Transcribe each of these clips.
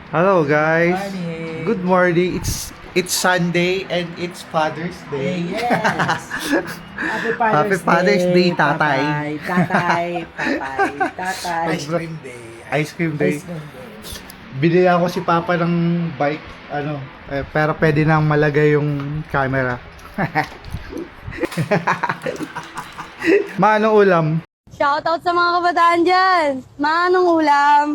Hello guys. Morning. Good morning. It's Sunday and it's Father's Day. Yes. Happy Father's Day, tatay. Tatay. Ice cream day. Ice cream day. Ice cream day. Binili ako si Papa ng bike, pero pwede nang malagay yung camera. Manong ulam? Shoutout sa mga kabataan dyan. Manong ulam.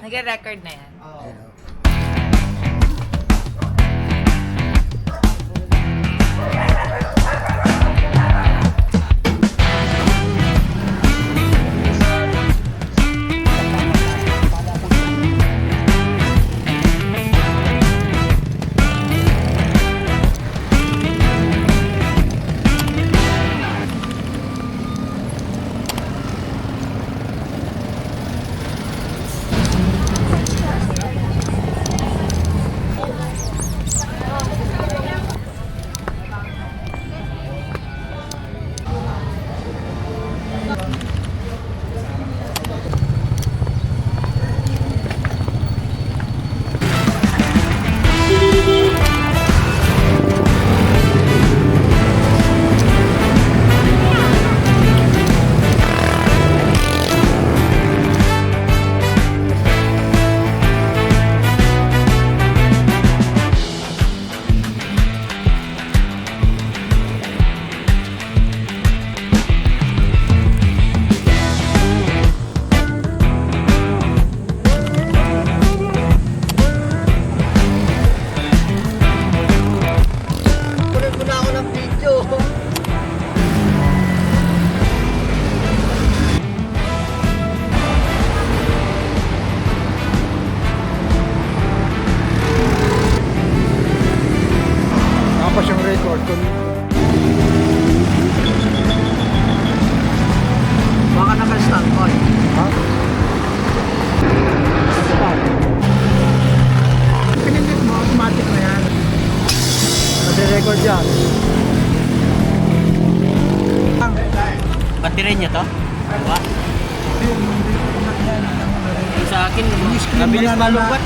Nag-record na yan. Tapos yung record kung Baka naka-standby. ha? Pinindit mo, automatic na yan. Nag-record yan. Battery niya to? Diba? Yung sa akin, mabilis malubat.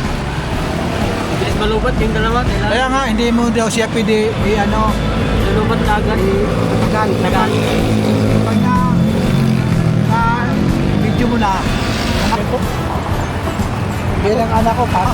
Mabilis malubat yung dalawa. Kaya nga, hindi mo daw siya pwede Malubat na agad. tagal. Pag na video mo na, bilang anak ko pa,